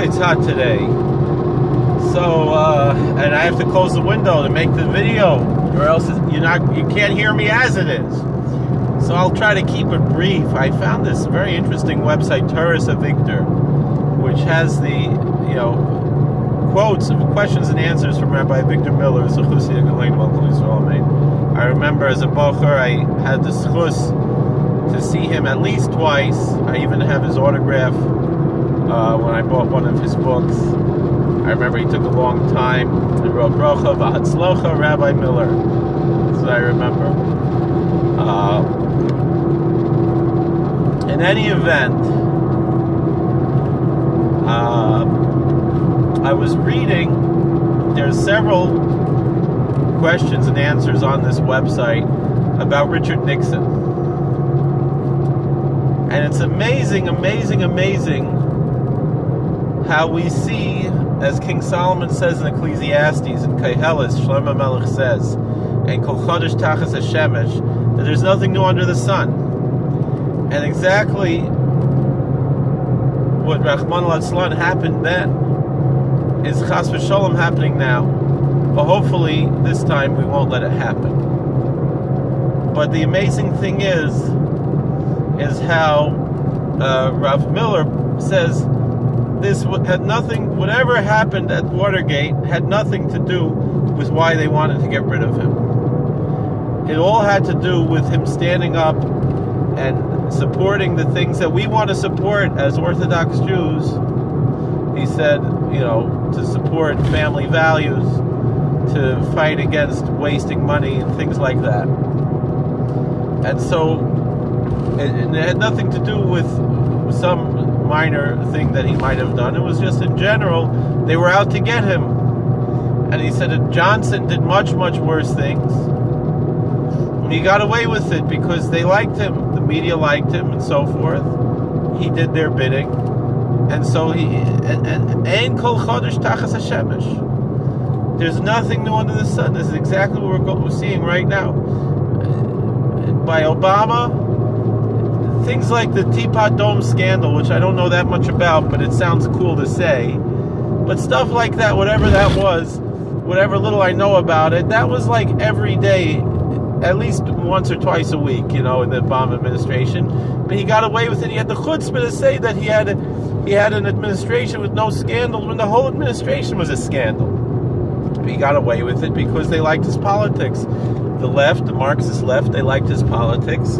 boy, it's hot today. So, and I have to close the window to make the video, or else you can't hear me as it is. So I'll try to keep it brief. I found this very interesting website, Rabbi Avigdor, which has the, quotes of questions and answers from Rabbi Avigdor Miller. I remember as a bocher, I had the zchus to see him at least twice. I even have his autograph when I bought one of his books. I remember he took a long time. He wrote Brocha V'Hatzlocha Rabbi Miller. That's what I remember. In any event, I was reading, there's several questions and answers on this website about Richard Nixon. And it's amazing how we see, as King Solomon says in Ecclesiastes, in Koheles, Shlomo Melech says, and Kol Chodesh Tachas HaShemesh, that there's nothing new under the sun. And exactly what Rachmana litzlan happened then is Chas v'Sholom happening now. But hopefully this time we won't let it happen. But the amazing thing is how Rav Miller says this had nothing, whatever happened at Watergate had nothing to do with why they wanted to get rid of him. It all had to do with him standing up and supporting the things that we want to support as Orthodox Jews. He said, to support family values, to fight against wasting money and things like that. And so it had nothing to do with some minor thing that he might have done. It was just in general, they were out to get him. And he said that Johnson did much, much worse things. He got away with it because they liked him. The media liked him and so forth. He did their bidding. And so Ein Kol Chodesh Tachas HaShemesh. There's nothing new under the sun. This is exactly what we're seeing right now. By Obama, things like the Teapot Dome scandal, which I don't know that much about, but it sounds cool to say. But stuff like that, whatever that was, whatever little I know about it, that was like every day, at least once or twice a week, in the Obama administration. But he got away with it. He had the chutzpah to say that he had an administration with no scandals when the whole administration was a scandal. But he got away with it because they liked his politics. The left, the Marxist left, they liked his politics.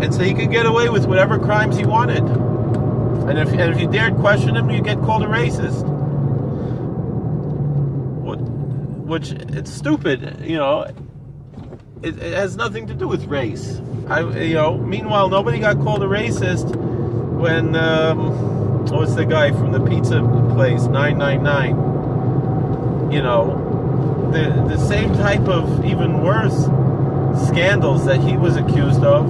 And so he could get away with whatever crimes he wanted. And if you dared question him, you get called a racist. Which, it's stupid, It has nothing to do with race. Meanwhile, nobody got called a racist when what's the guy from the pizza place, 999? The same type of even worse scandals that he was accused of.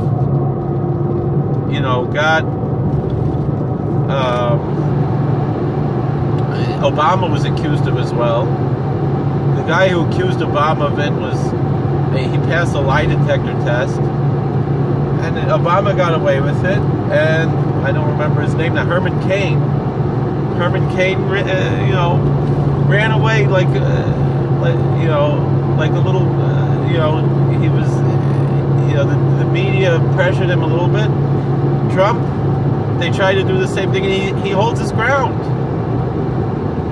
Obama was accused of as well. The guy who accused Obama of it he passed a lie detector test, and Obama got away with it. And I don't remember his name now. Herman Cain. Ran away like a little. He was. The media pressured him a little bit. Trump, they tried to do the same thing, and he holds his ground.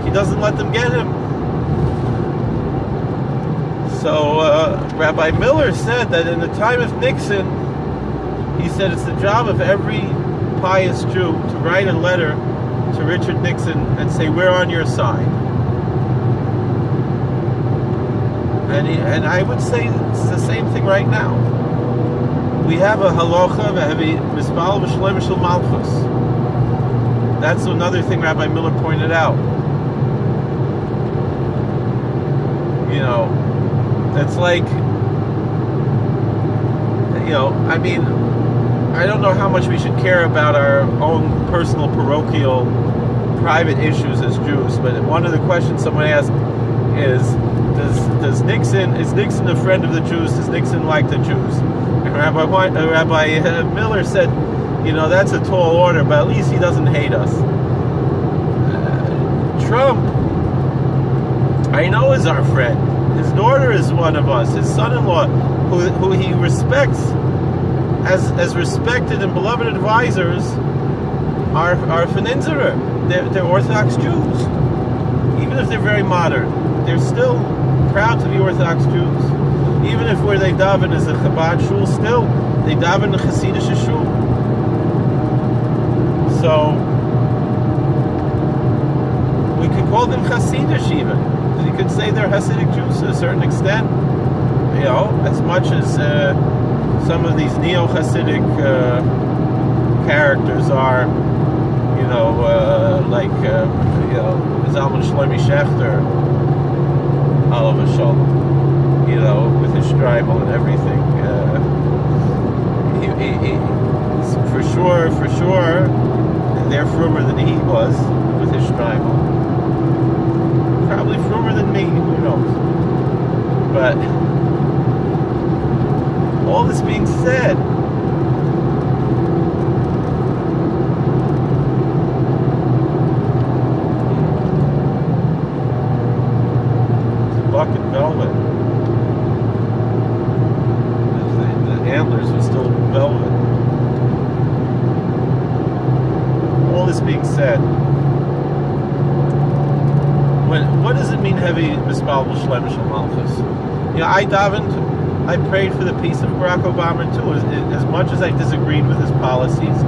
He doesn't let them get him. So Rabbi Miller said that in the time of Nixon, he said it's the job of every pious Jew to write a letter to Richard Nixon and say, we're on your side. And I would say it's the same thing right now. We have a halacha, mispal v'shlem shel malchus. That's another thing Rabbi Miller pointed out. It's like, I don't know how much we should care about our own personal, parochial, private issues as Jews, but one of the questions someone asked is Is Nixon a friend of the Jews? Does Nixon like the Jews? And Rabbi Miller said, that's a tall order, but at least he doesn't hate us. I know is our friend. His daughter is one of us. His son-in-law, who he respects as respected and beloved advisors, are Fenenzerer. They're Orthodox Jews. Even if they're very modern, they're still proud to be Orthodox Jews. Even if where they daven is a Chabad shul, still they daven a Hasidic shul. So we could call them Hasidic even. You could say they're Hasidic Jews to a certain extent. You know, as much as some of these neo-Hasidic characters are, you know, like Zalman Shlomi Shechter, Alav Shalom, you know, with his tribal and everything. For sure, they're frummer than he was with his tribal. Probably frummer than me, who knows? But all this being said, bucket velvet. The antlers were still velvet. All this being said, what does it mean heavy mispal b'shlem shel malchus? You know, I prayed for the peace of Barack Obama too, as much as I disagreed with his policies.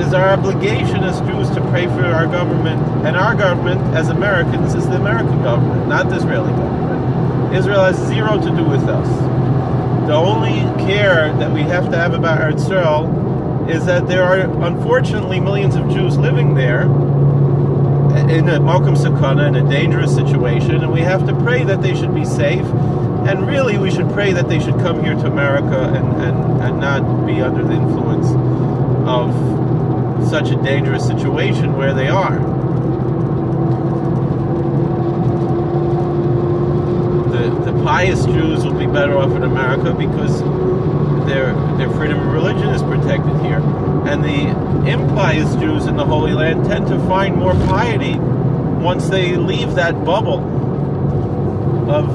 It's our obligation as Jews to pray for our government, and our government as Americans is the American government, not the Israeli government. Israel has zero to do with us. The only care that we have to have about Eretz Yisrael is that there are unfortunately millions of Jews living there in a Malkum Sakana, in a dangerous situation, and we have to pray that they should be safe. And really, we should pray that they should come here to America and not be under the influence of such a dangerous situation where they are. The pious Jews will be better off in America because their freedom of religion is protected here. And the impious Jews in the Holy Land tend to find more piety once they leave that bubble of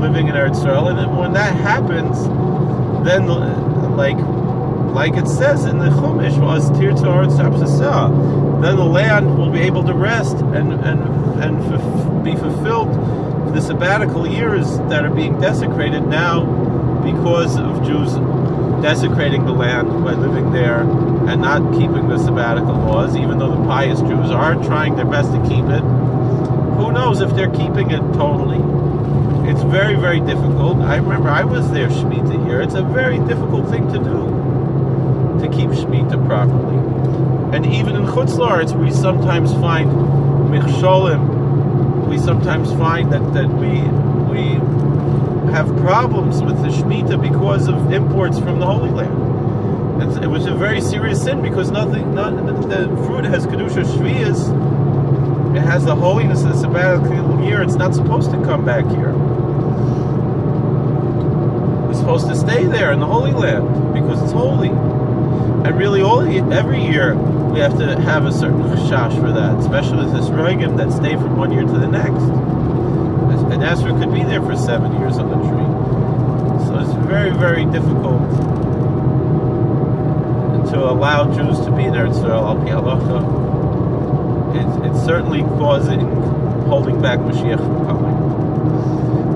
living in Eretz Yisrael. And when that happens, then like it says in the Chumash, then the land will be able to rest and be fulfilled for the sabbatical years that are being desecrated now because of Jews desecrating the land by living there and not keeping the sabbatical laws, even though the pious Jews are trying their best to keep it. Who knows if they're keeping it totally? It's very, very difficult. I remember I was there Shemitah here. It's a very difficult thing to do, to keep Shemitah properly. And even in Chutz La'aretz, we sometimes find michsholim. We sometimes find that we have problems with the Shemitah because of imports from the Holy Land. It was a very serious sin because the fruit has Kedusha Shviyas. It has the holiness of the sabbatical year. It's not supposed to come back here. It's supposed to stay there in the Holy Land because it's holy. And really, every year we have to have a certain chashash for that, especially with this roigim that stay from one year to the next. An Esrog could be there for 7 years on the tree. So it's very, very difficult to allow Jews to be in Eretz Yisrael al pi halacha. It's certainly holding back Mashiach from coming.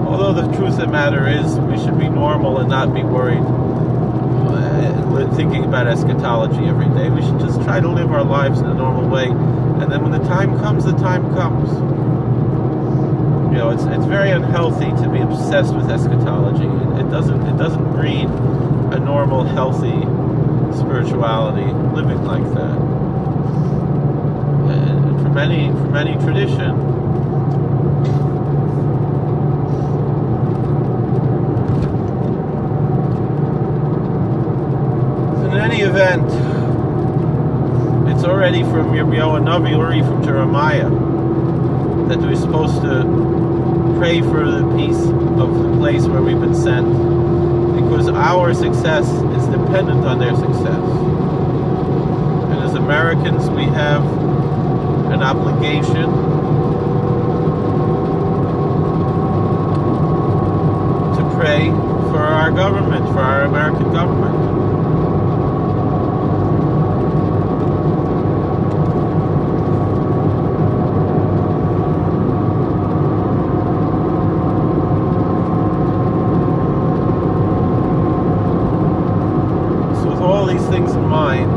Although the truth of the matter is, we should be normal and not be worried, thinking about eschatology every day. We should just try to live our lives in a normal way, and then when the time comes, the time comes. You know, it's very unhealthy to be obsessed with eschatology. It doesn't breed a normal, healthy spirituality, living like that. For many tradition, in any event, it's already from Yirmiyahu Navi, already from Jeremiah, that we're supposed to pray for the peace of the place where we've been sent, because our success is dependent on their success. And as Americans, we have an obligation government, for our American government. So with all these things in mind,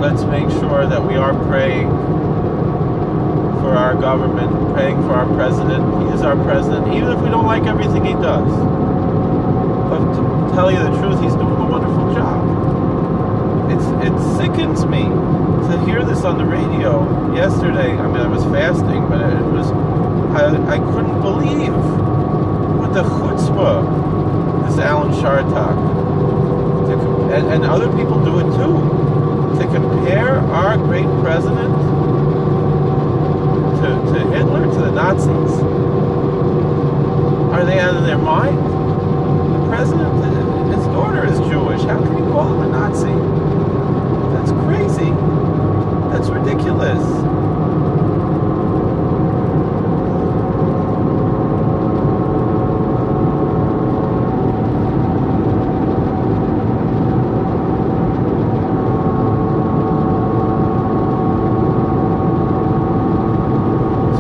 let's make sure that we are praying for our government, praying for our president. He is our president, even if we don't like everything he does. But to tell you the truth, he's doing a wonderful job. It sickens me to hear this on the radio yesterday. I mean, I was fasting, but I couldn't believe what the chutzpah, this Alan Shartok, and other people do it too, to compare our great president to Hitler, to the Nazis. Are they out of their mind? The president, his daughter is Jewish. How can you call him a Nazi? That's crazy. That's ridiculous.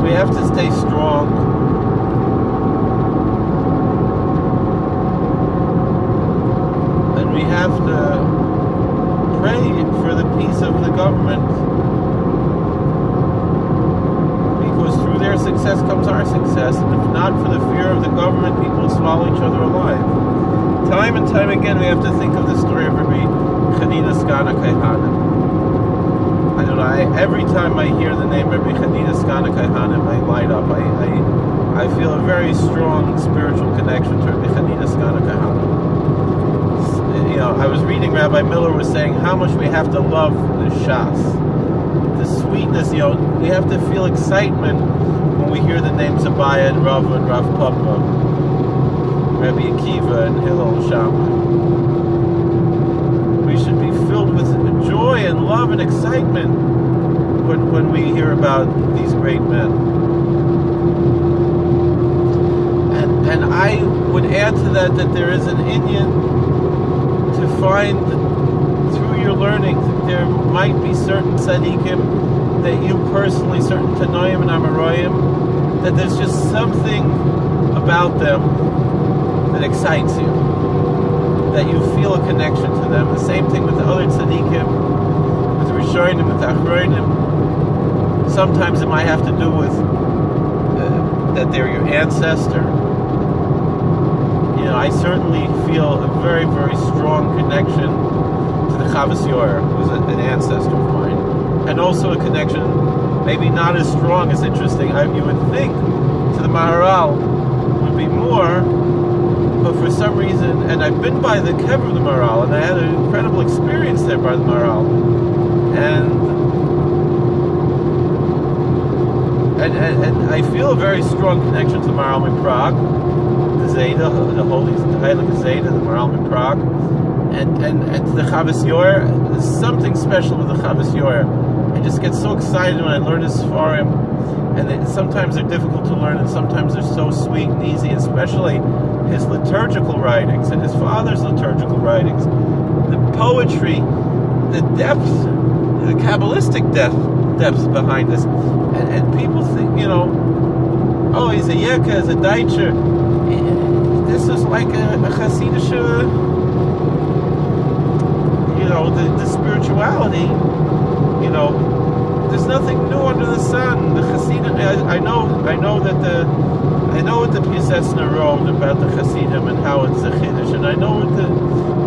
We have to stay strong. And we have to pray for the peace of the government. Because through their success comes our success. And if not for the fear of the government, people will swallow each other alive. Time and time again, we have to think of the story of Rabbi Chanina Skana Kaihanim. I don't know, every time I hear the name Rabbi Chanina Skana Kaihanim, I light up. I feel a very strong spiritual connection to Rabbi Chanina Skana Kaihanim. You know, I was reading Rabbi Miller was saying how much we have to love the Shas. The sweetness, you know, we have to feel excitement when we hear the names of Abaya and Rav Papa, Rabbi Akiva and Hillel Shammai. We should be filled with joy and love and excitement when we hear about these great men. And I would add to that there is an inyan to find through your learning that there might be certain tzaddikim that you personally, certain tanoim and amaroyim, that there's just something about them that excites you, that you feel a connection to them. The same thing with the other tzaddikim, with the Rishonim, with the Achronim. Sometimes it might have to do with that they're your ancestor. You know, I certainly feel a very, very strong connection to the Chavas Yor, who's an ancestor of mine, and also a connection, maybe not as strong as interesting. You would think to the Maharal would be more. But for some reason, and I've been by the Kever of the Maharal, and I had an incredible experience there by the Maharal, and I feel a very strong connection to the Maharal in Prague, the Zeta, the Holy Heilige Zeta, the Maharal in Prague, and to the Chavas Yor. There's something special with the Chavas Yor. I just get so excited when I learn his Sfarim, and sometimes they're difficult to learn, and sometimes they're so sweet and easy, especially his liturgical writings and his father's liturgical writings, the poetry, the depth, the Kabbalistic depth behind this. And people think, you know, oh, he's a Yekka, he's a Deitscher. This is like a Hasidic, you know, the spirituality, you know, there's nothing new under the sun. The Hasidim, I know what the Piasetzner wrote about the Hasidim and how it's a Chiddush, and I know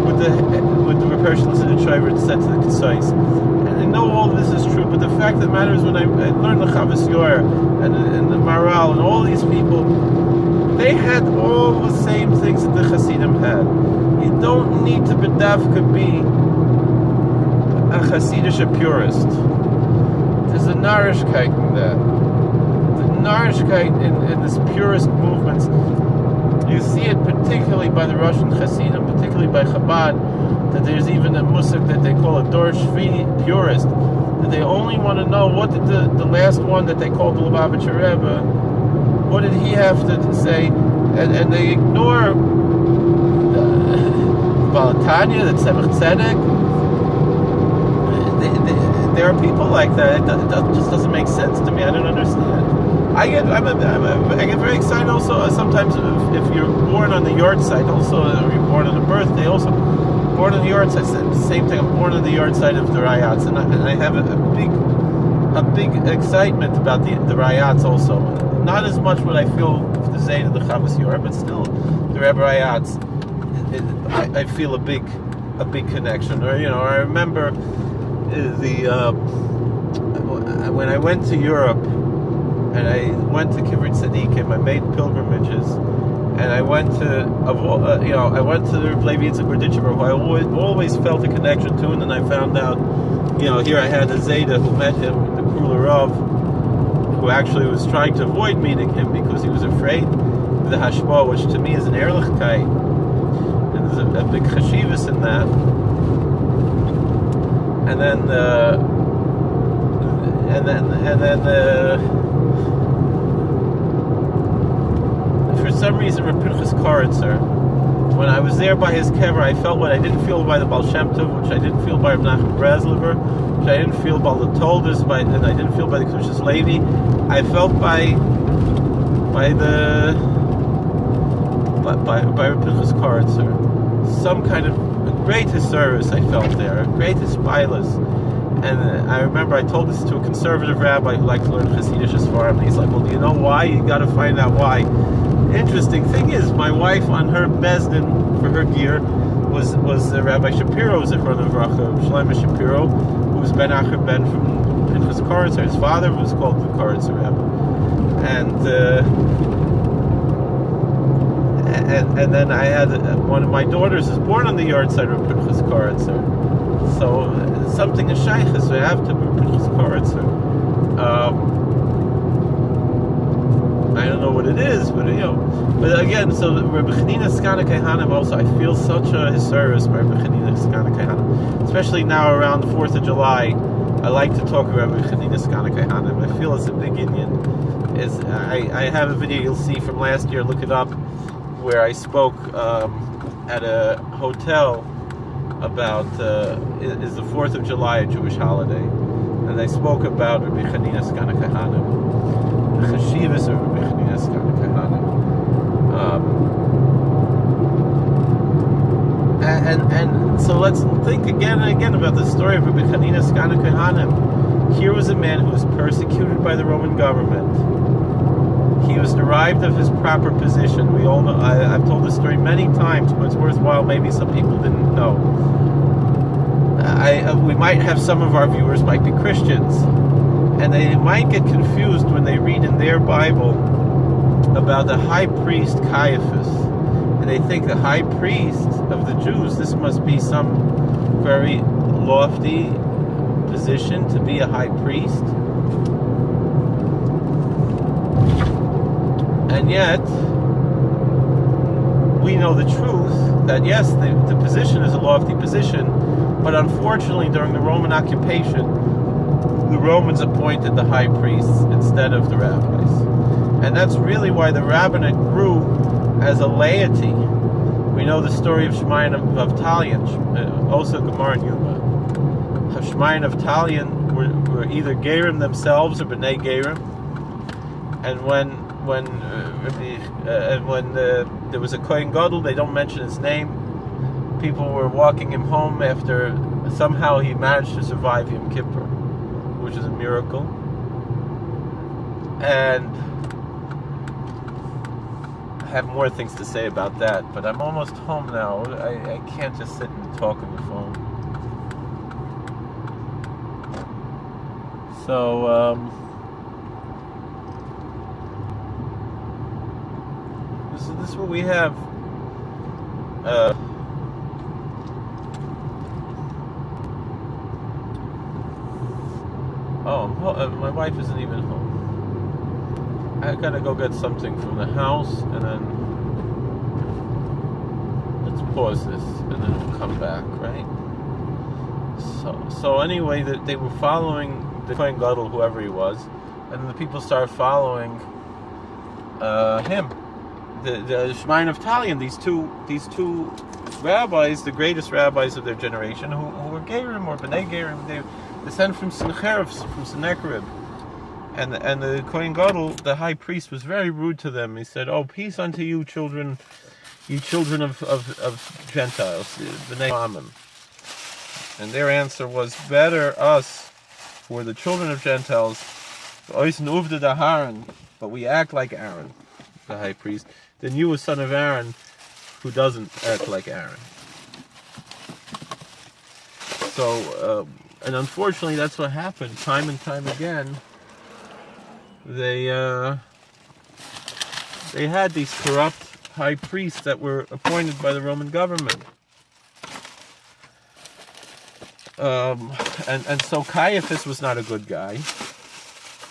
what the Repershals in the Shayvert said to the Kesais. And I know all of this is true, but the fact that matters when I learned the Chavas Yor and the Maharal and all these people, they had all the same things that the Hasidim had. You don't need to bedavka be a Hasidic purist. There's a narishkeit in that. The narishkeit in this purist movements. You see it particularly by the Russian Hasidim, particularly by Chabad, that there's even a musik that they call a Dor Shvi purist. that they only want to know what did the last one that they called the Lubavitcher Rebbe, what did he have to say, and they ignore Balatanya, that Tzemach Tzedek. There are people like that. It just doesn't make sense to me. I don't understand. I get very excited also sometimes if you're born on the yard site, also or you're born on a birthday, also born on the yard site. Same thing. I'm born on the yard site of the Rayats, and I have a big excitement about the Rayats also. Not as much what I feel with the Zayd of the Chavos Yor, but still the Rebbe Rayats. I feel a big connection. Or I remember when I went to Europe. And I went to Kibbutz Tzadikim. I made pilgrimages, and I went to the Levi Yitzchak Berditchever, who I always felt a connection to. And then I found out, here I had a Zayda who met him, the Kruler Rav, who actually was trying to avoid meeting him because he was afraid of the Hashpah, which to me is an Ehrlichkeit, and there's a big chashivas in that. And then. For some reason, Reb Pinchas Koritzer, when I was there by his kever, I felt what I didn't feel by the Baal Shem Tov, which I didn't feel by Reb Nachman Breslover, which I didn't feel by the Toldos, and I didn't feel by the Kedushas Levi. I felt by Reb Pinchas Koritzer. Some kind of a great service I felt there, a great hispailas. And I remember I told this to a conservative rabbi who liked to learn Hasidic Sfarim, and he's like, well, do you know why? You got to find out why. Interesting thing is, my wife on her Bezdin for her gear was Rabbi Shapiro, Zichron Livracha, Shlomo Shapiro, who was Ben Acher Ben from Pinchas Koritzer. His father was called the Koritzer Rebbe. And then I had one of my daughters is born on the yard side of Pinchas Koritzer. So something is shaykhs, so I have to be Pinchas Koritzer. I don't know what it is, but But again, so Rabbi Chanina Skana Kehanim also, I feel such a service by Rabbi Chanina Skana Kehanim, especially now around the 4th of July. I like to talk about Rabbi Chanina Skana Kehanim. I feel it's a big Indian. I have a video you'll see from last year. Look it up, where I spoke at a hotel about is the 4th of July a Jewish holiday, and I spoke about Rabbi Chanina Skana Kehanim, the chashivas of Rabbi Chanina Skana Kehanim, and so let's think again and again about the story of Rabbi Chanina Skana Kehanim. Here was a man who was persecuted by the Roman government. He was deprived of his proper position. We all know. I've told this story many times, but it's worthwhile. Maybe some people didn't know. We might have some of our viewers might be Christians, and they might get confused when they read in their Bible about the high priest Caiaphas, and they think the high priest of the Jews, this must be some very lofty position to be a high priest. And yet, we know the truth that yes, the position is a lofty position, but unfortunately during the Roman occupation, the Romans appointed the high priests instead of the rabbis. And that's really why the rabbinate grew as a laity. We know the story of Shemayin of Talion, also Gemara and Yuma. Shemayin of Talion were either Gerim themselves or B'nai Gerim, and when there was a Kohen Gadol, they don't mention his name. People were walking him home after somehow he managed to survive Yom Kippur, which is a miracle. And I have more things to say about that, but I'm almost home now. I can't just sit and talk on the phone. So, this is what we have. My wife isn't even home. I gotta go get something from the house, and then let's pause this, and then we'll come back, right? So anyway, they were following the Kohen Gadol, whoever he was, and then the people started following him. The Shemayin of Talion, these two rabbis, the greatest rabbis of their generation, who were Gerim or B'nai Gerim, they descend from Sennacherib. And the Kohen Gadol, the high priest, was very rude to them. He said, "Oh, peace unto you, children of Gentiles, B'nai Amim." And their answer was, "Better us, who are the children of Gentiles, but we act like Aaron, the high priest, than you, a son of Aaron, who doesn't act like Aaron." So, and unfortunately, that's what happened time and time again. They had these corrupt high priests that were appointed by the Roman government. And so Caiaphas was not a good guy.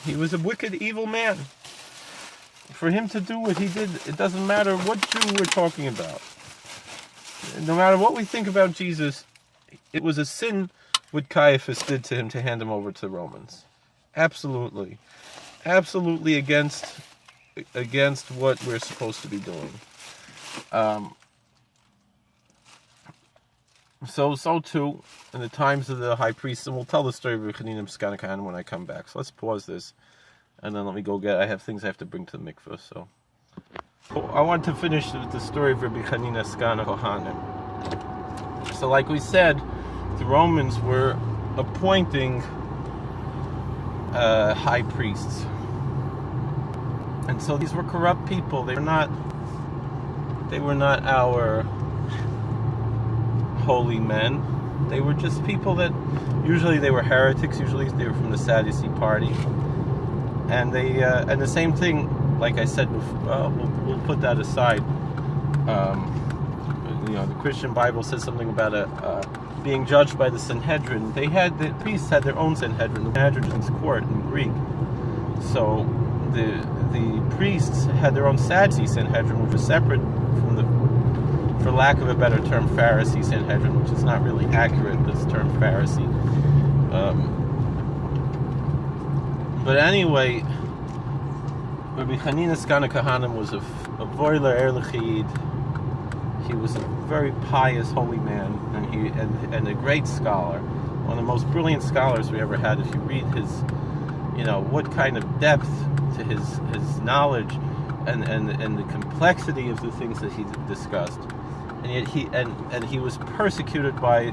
He was a wicked, evil man. For him to do what he did, it doesn't matter what Jew we're talking about. No matter what we think about Jesus, it was a sin what Caiaphas did to him to hand him over to the Romans. Absolutely. Absolutely against what we're supposed to be doing. So too, in the times of the high priests, and we'll tell the story of Rabbi Chanina Skana Kahan when I come back. So let's pause this, and then let me go I have things I have to bring to the mikveh. So I want to finish with the story of Rabbi Chanina Skana Kohanim. So like we said, the Romans were appointing high priests. And so these were corrupt people. They were not our holy men. They were just people that usually they were heretics. Usually they were from the Sadducee party. And they and the same thing, like I said, we'll put that aside. The Christian Bible says something about being judged by the Sanhedrin. The priests had their own Sanhedrin, the Sanhedrin's court in Greek. So the priests had their own Sadducee Sanhedrin, which was separate from the, for lack of a better term, Pharisee Sanhedrin, which is not really accurate, this term Pharisee. But anyway, Rabbi Chanina Skana Kohanim was a Voiler Erlechid. He was a very pious, holy man, and a great scholar, one of the most brilliant scholars we ever had. If you read his, what kind of depth to his knowledge, and the complexity of the things that he discussed, and yet he was persecuted by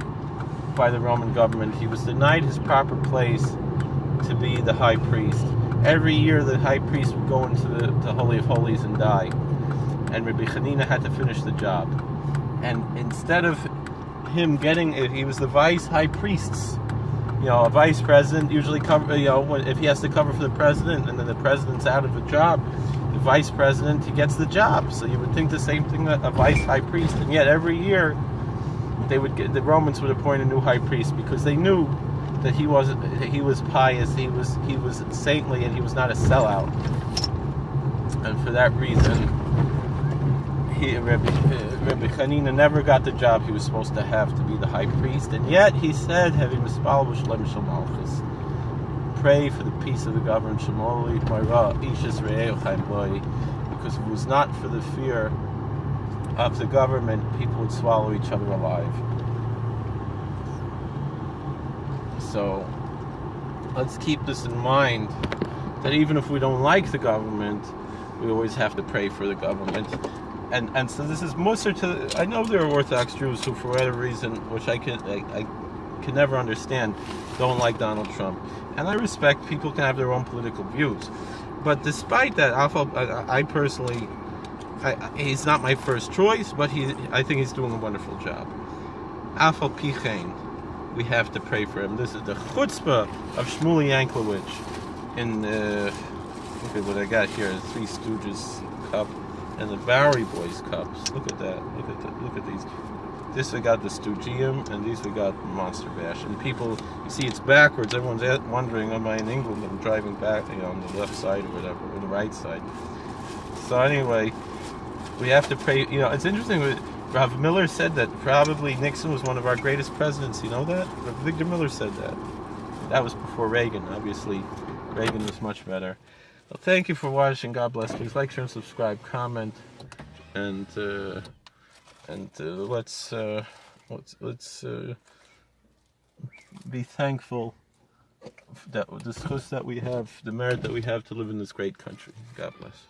the Roman government. He was denied his proper place to be the high priest. Every year, the high priest would go into the Holy of Holies and die, and Rabbi Chanina had to finish the job. And instead of him he was the vice high priests. A vice president usually if he has to cover for the president, and then the president's out of a job, the vice president, he gets the job. So you would think the same thing, a vice high priest. And yet every year the Romans would appoint a new high priest, because they knew that he was pious, he was saintly, and he was not a sellout. And for that reason, Rabbi Chanina never got the job he was supposed to have to be the high priest, and yet he said, pray for the peace of the government, because if it was not for the fear of the government, people would swallow each other alive. So let's keep this in mind, that even if we don't like the government, we always have to pray for the government. And so this is Musar to. I know there are Orthodox Jews who, for whatever reason, which I can never understand, don't like Donald Trump. And I respect people can have their own political views. But despite that, I personally, he's not my first choice, but I think he's doing a wonderful job. Afal Pichein, we have to pray for him. This is the chutzpah of Shmuley Yanklowitz in look at what I got here, the Three Stooges cup and the Bowery Boys cups. Look at that. Look at these. This we got the Stoogium, and these we got Monster Bash. And people, you see it's backwards. Everyone's wondering, am I in England? I'm driving back, on the left side or whatever, or the right side. So anyway, we have to pray. It's interesting. Rabbi Miller said that probably Nixon was one of our greatest presidents. You know that? Rabbi Avigdor Miller said that. That was before Reagan. Obviously, Reagan was much better. Well, thank you for watching. God bless. Please like, share, and subscribe, comment, and let's be thankful that the schus that we have, the merit that we have to live in this great country. God bless.